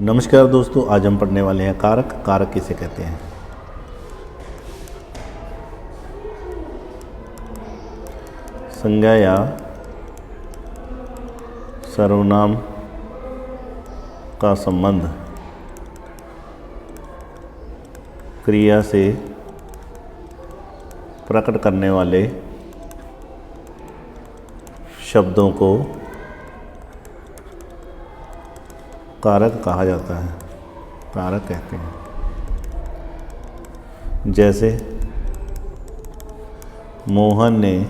नमस्कार दोस्तों, आज हम पढ़ने वाले हैं कारक। कारक किसे कहते हैं? संज्ञा या सर्वनाम का संबंध क्रिया से प्रकट करने वाले शब्दों को कारक कहा जाता है, कारक कहते हैं। जैसे मोहन ने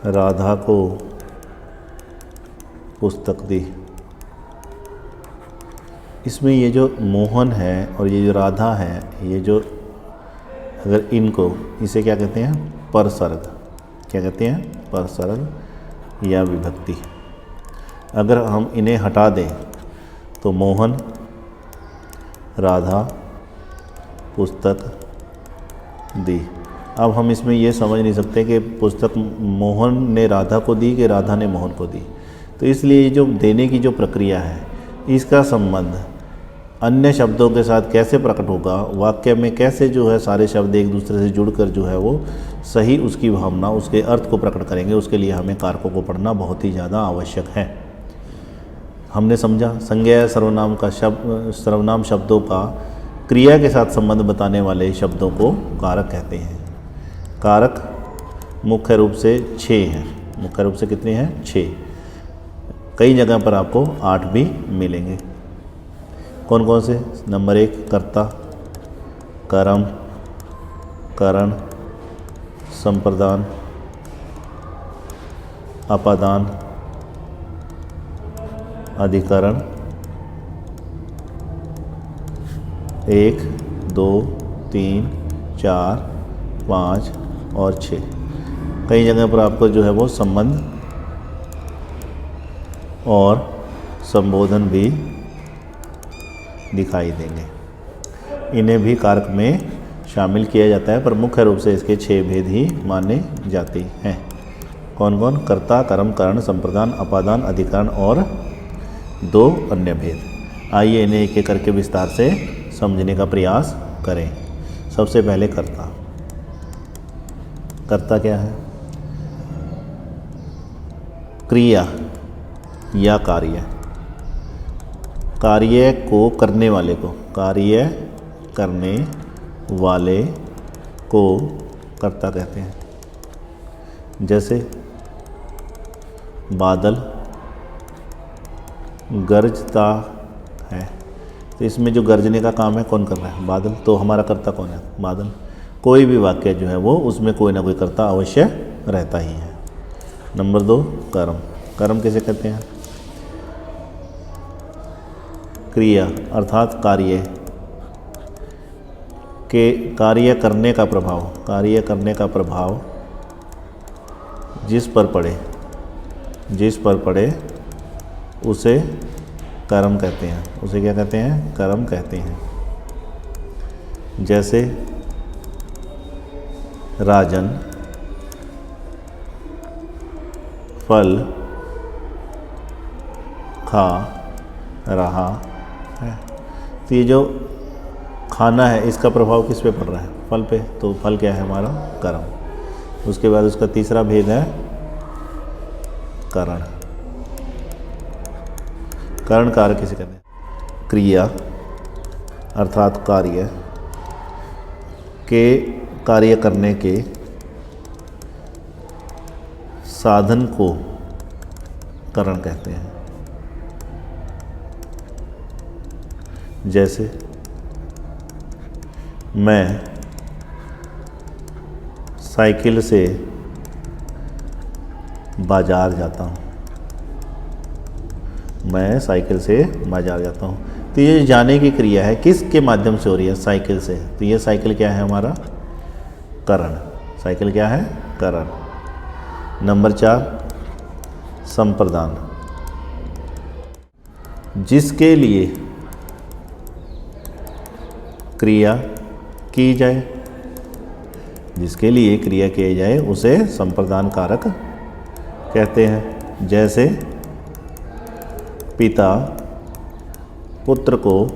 राधा को पुस्तक दी। इसमें ये जो मोहन है और ये जो राधा है, ये जो अगर इनको इसे क्या कहते हैं? परसर्ग। क्या कहते हैं? परसर्ग या विभक्ति। अगर हम इन्हें हटा दें तो मोहन, राधा, पुस्तक दी। अब हम इसमें ये समझ नहीं सकते कि पुस्तक मोहन ने राधा को दी कि राधा ने मोहन को दी। तो इसलिए जो देने की जो प्रक्रिया है, इसका संबंध अन्य शब्दों के साथ कैसे प्रकट होगा, वाक्य में कैसे जो है सारे शब्द एक दूसरे से जुड़कर जो है वो सही उसकी भावना, उसके अर्थ को प्रकट करेंगे। उसके लिए हमें कारकों को पढ़ना बहुत ही ज़्यादा आवश्यक है। हमने समझा संज्ञा सर्वनाम का सर्वनाम शब्दों का क्रिया के साथ संबंध बताने वाले शब्दों को कारक कहते हैं। कारक मुख्य रूप से 6 हैं। मुख्य रूप से कितने हैं? 6। कई जगह पर आपको 8 भी मिलेंगे। कौन कौन से? नंबर 1 कर्ता, कर्म, करण, संप्रदान, अपादान, अधिकरण। 1, 2, 3, 4, 5 और 6। कई जगह पर आपको जो है वो संबंध और संबोधन भी दिखाई देंगे। इन्हें भी कारक में शामिल किया जाता है, पर मुख्य रूप से इसके 6 भेद ही माने जाते हैं। कौन कौन? कर्ता, कर्म, करण, संप्रदान, अपादान, अधिकरण और 2 अन्य भेद। आइए इन्हें एक एक करके विस्तार से समझने का प्रयास करें। सबसे पहले कर्ता। कर्ता क्या है? क्रिया या कार्य। कार्य को करने वाले को, कार्य करने वाले को कर्ता कहते हैं। जैसे बादल गरजता है, तो इसमें जो गरजने का काम है कौन कर रहा है? बादल। तो हमारा कर्ता कौन है? बादल। कोई भी वाक्य जो है वो उसमें कोई ना कोई कर्ता अवश्य रहता ही है। नंबर 2 कर्म। कर्म किसे कहते हैं? क्रिया अर्थात कार्य के कार्य करने का प्रभाव, कार्य करने का प्रभाव जिस पर पड़े उसे कर्म कहते हैं। उसे क्या कहते हैं? कर्म कहते हैं। जैसे राजन फल खा रहा है। तो ये जो खाना है इसका प्रभाव किस पे पड़ रहा है? फल पे। तो फल क्या है? हमारा कर्म। उसके बाद उसका तीसरा भेद है करण। करण कारक किसे कहते हैं? क्रिया अर्थात कार्य के कार्य करने के साधन को करण कहते हैं। जैसे मैं साइकिल से बाजार जाता हूँ। मैं साइकिल से बाजार जाता हूँ। तो ये जाने की क्रिया है किसके माध्यम से हो रही है? साइकिल से। तो ये साइकिल क्या है? हमारा करण। साइकिल क्या है? करण। नंबर 4 संप्रदान। जिसके लिए क्रिया की जाए, जिसके लिए क्रिया की जाए उसे संप्रदान कारक कहते हैं। जैसे पिता पुत्र को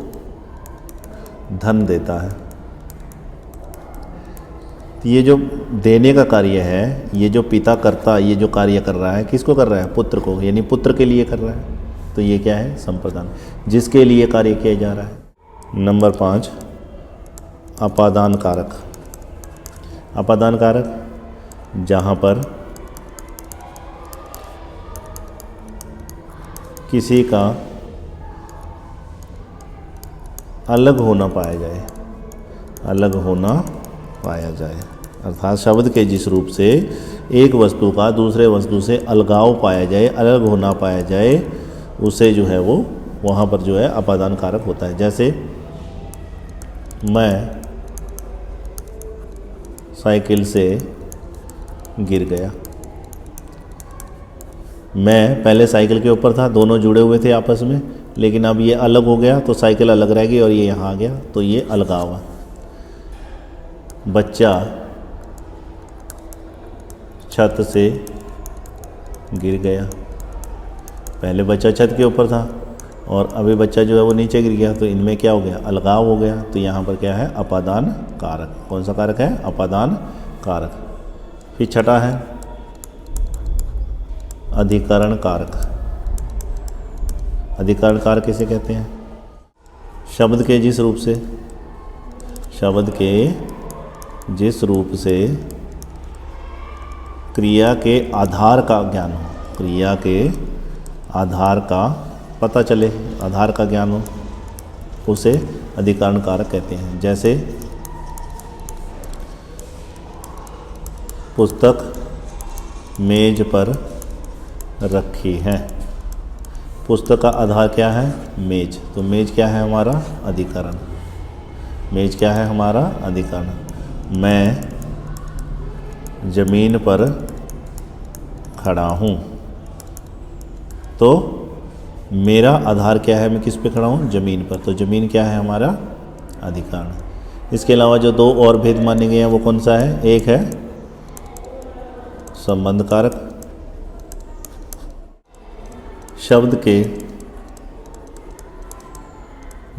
धन देता है। तो ये जो देने का कार्य है, ये जो पिता कर्ता ये जो कार्य कर रहा है, किसको कर रहा है? पुत्र को, यानी पुत्र के लिए कर रहा है। तो ये क्या है? संप्रदान, जिसके लिए कार्य किया जा रहा है। नंबर 5, अपादान कारक। अपादान कारक जहाँ पर किसी का अलग होना पाया जाए, अलग होना पाया जाए, अर्थात शब्द के जिस रूप से एक वस्तु का दूसरे वस्तु से अलगाव पाया जाए, अलग होना पाया जाए, उसे जो है वो वहाँ पर जो है अपादान कारक होता है। जैसे मैं साइकिल से गिर गया। मैं पहले साइकिल के ऊपर था, दोनों जुड़े हुए थे आपस में, लेकिन अब ये अलग हो गया तो साइकिल अलग रह गई और ये यहाँ आ गया, तो ये अलगाव है। बच्चा छत से गिर गया। पहले बच्चा छत के ऊपर था और अभी बच्चा जो है वो नीचे गिर गया, तो इनमें क्या हो गया? अलगाव हो गया। तो यहाँ पर क्या है? अपादान कारक। कौन सा कारक है? अपादान कारक। फिर छठा है अधिकरण कारक। अधिकरण कारक किसे कहते हैं? शब्द के जिस रूप से, शब्द के जिस रूप से क्रिया के आधार का ज्ञान हो, क्रिया के आधार का पता चले, आधार का ज्ञान हो, उसे अधिकरण कारक कहते हैं। जैसे पुस्तक मेज पर रखी है। पुस्तक का आधार क्या है? मेज। तो मेज क्या है? हमारा अधिकरण। मेज क्या है? हमारा अधिकरण। मैं जमीन पर खड़ा हूँ, तो मेरा आधार क्या है? मैं किस पे खड़ा हूँ? जमीन पर। तो जमीन क्या है? हमारा अधिकरण। इसके अलावा जो दो और भेद माने गए हैं वो कौन सा है? एक है संबंध कारक। शब्द के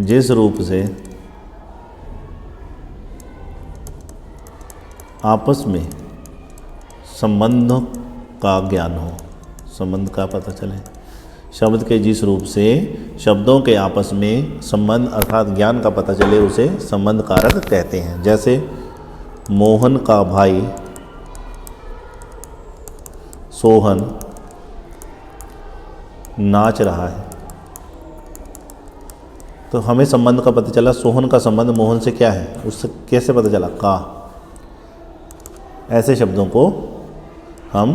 जिस रूप से आपस में संबंध का ज्ञान हो, संबंध का पता चले। शब्द के जिस रूप से शब्दों के आपस में संबंध अर्थात ज्ञान का पता चले, उसे संबंध कारक कहते हैं। जैसे मोहन का भाई सोहन नाच रहा है, तो हमें संबंध का पता चला। सोहन का संबंध मोहन से क्या है, उससे कैसे पता चला? का। ऐसे शब्दों को हम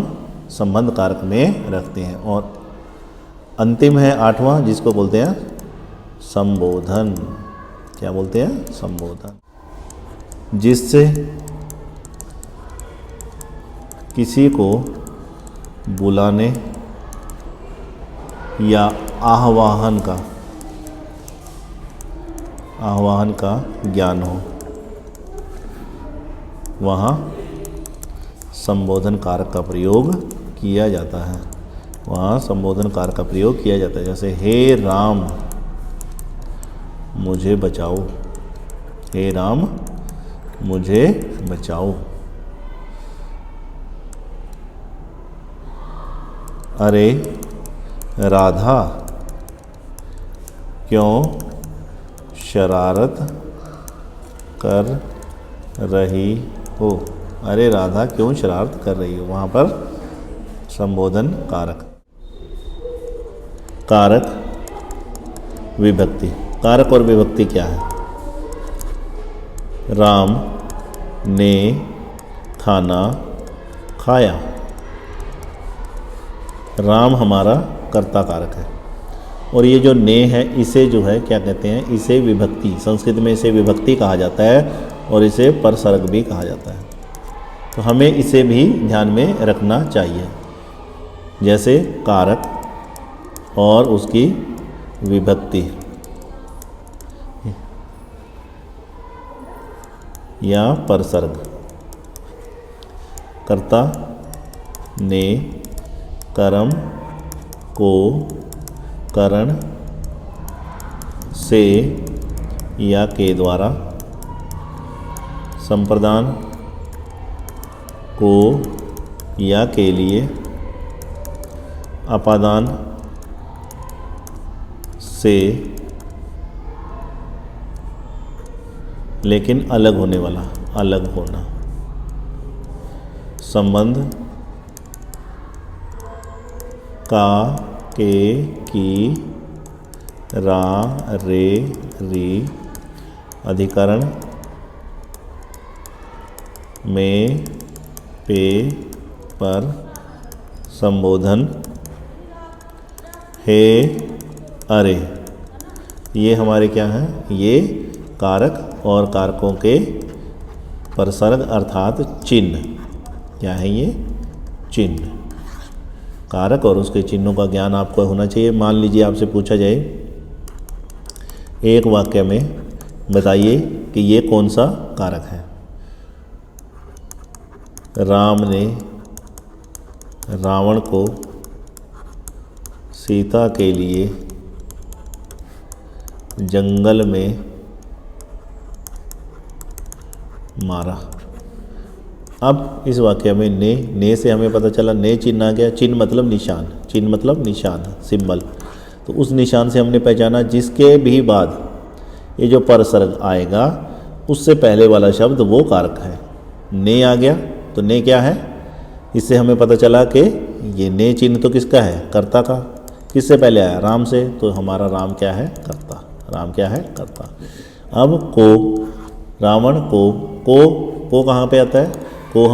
संबंध कारक में रखते हैं। और अंतिम है 8वां, जिसको बोलते हैं संबोधन। क्या बोलते हैं? संबोधन। जिससे किसी को बुलाने या आह्वान का ज्ञान हो, वहाँ संबोधन कारक का प्रयोग किया जाता है। वहाँ संबोधन कारक का प्रयोग किया जाता है। जैसे हे राम मुझे बचाओ, हे राम मुझे बचाओ। अरे राधा क्यों शरारत कर रही हो? अरे राधा क्यों शरारत कर रही हो? वहाँ पर संबोधन कारक। कारक विभक्ति। कारक और विभक्ति क्या है? राम ने खाना खाया। राम हमारा कर्ता कारक है, और ये जो ने है इसे जो है क्या कहते हैं? इसे विभक्ति, संस्कृत में इसे विभक्ति कहा जाता है और इसे परसर्ग भी कहा जाता है। तो हमें इसे भी ध्यान में रखना चाहिए। जैसे कारक और उसकी विभक्ति या परसर्ग। कर्ता ने कर्म को करण से या के द्वारा संप्रदान को या के लिए अपादान से लेकिन अलग होने वाला, अलग होना, संबंध का, के, की, रा, रे, री, अधिकरण में, पे, पर, संबोधन, हे, अरे, ये हमारे क्या हैं, ये कारक और कारकों के परसर्ग अर्थात चिन्ह। क्या है ये? चिन्ह। कारक और उसके चिन्हों का ज्ञान आपको होना चाहिए। मान लीजिए आपसे पूछा जाए एक वाक्य में बताइए कि ये कौन सा कारक है। राम ने रावण को सीता के लिए जंगल में मारा। अब इस वाक्य में ने से हमें पता चला, ने चिन्ह आ गया। चिन्ह मतलब निशान, चिन्ह मतलब निशान, सिंबल। तो उस निशान से हमने पहचाना जिसके भी बाद ये जो परसर्ग आएगा उससे पहले वाला शब्द वो कारक है। ने आ गया तो ने क्या है, इससे हमें पता चला कि ये ने चिन्ह तो किसका है, कर्ता का। किससे पहले आया, राम से, तो हमारा राम क्या है, कर्ता। राम क्या है, कर्ता। अब को, रावण को कहाँ पे आता है, को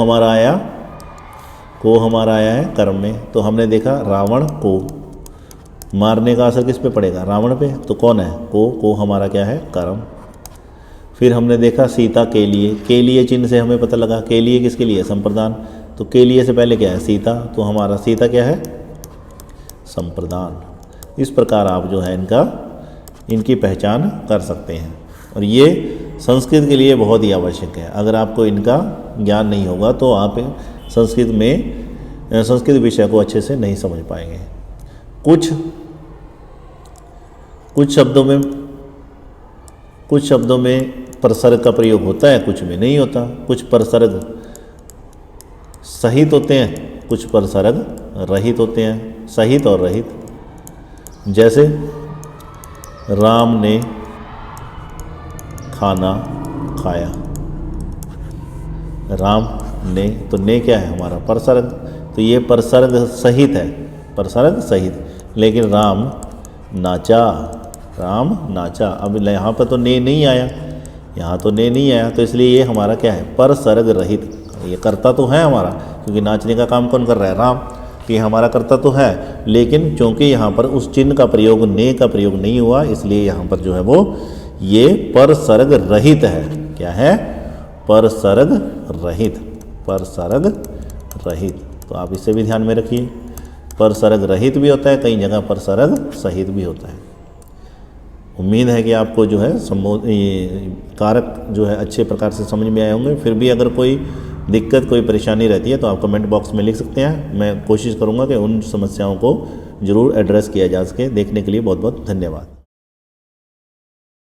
हमारा आया है कर्म में। तो हमने देखा रावण को मारने का असर किस पे पड़ेगा, रावण पे। तो कौन है, को हमारा क्या है, कर्म। फिर हमने देखा सीता के लिए चिन्ह से हमें पता लगा के लिए किसके लिए, संप्रदान। तो के लिए से पहले क्या है, सीता। तो हमारा सीता क्या है, संप्रदान। इस प्रकार आप जो है इनकी पहचान कर सकते हैं। और ये संस्कृत के लिए बहुत ही आवश्यक है। अगर आपको इनका ज्ञान नहीं होगा तो आप संस्कृत विषय को अच्छे से नहीं समझ पाएंगे। कुछ शब्दों में परसर्ग का प्रयोग होता है, कुछ में नहीं होता। कुछ परसर्ग सहित होते हैं, कुछ परसर्ग रहित होते हैं। सहित और रहित, जैसे राम ने खाना खाया। राम ने, तो ने क्या है हमारा, परसर्ग। तो ये परसर्ग सहित है, परसर्ग सहित। लेकिन राम नाचा, अब यहाँ पर तो ने नहीं आया, यहाँ तो ने नहीं आया, तो इसलिए ये हमारा क्या है, परसर्ग रहित। ये कर्ता तो है हमारा, क्योंकि नाचने का काम कौन कर रहा है, राम। तो ये हमारा कर्ता तो है, लेकिन क्योंकि यहाँ पर उस चिन्ह का प्रयोग, ने का प्रयोग नहीं हुआ, इसलिए यहाँ पर जो है वो ये परसर्ग रहित है। क्या है, परसर्ग रहित, परसर्ग रहित। तो आप इसे भी ध्यान में रखिए, परसर्ग रहित भी होता है, कई जगह परसर्ग सहित भी होता है। उम्मीद है कि आपको जो है कारक जो है अच्छे प्रकार से समझ में आए होंगे। फिर भी अगर कोई दिक्कत, कोई परेशानी रहती है तो आप कमेंट बॉक्स में लिख सकते हैं। मैं कोशिश करूँगा कि उन समस्याओं को ज़रूर एड्रेस किया जा सके। देखने के लिए बहुत बहुत धन्यवाद।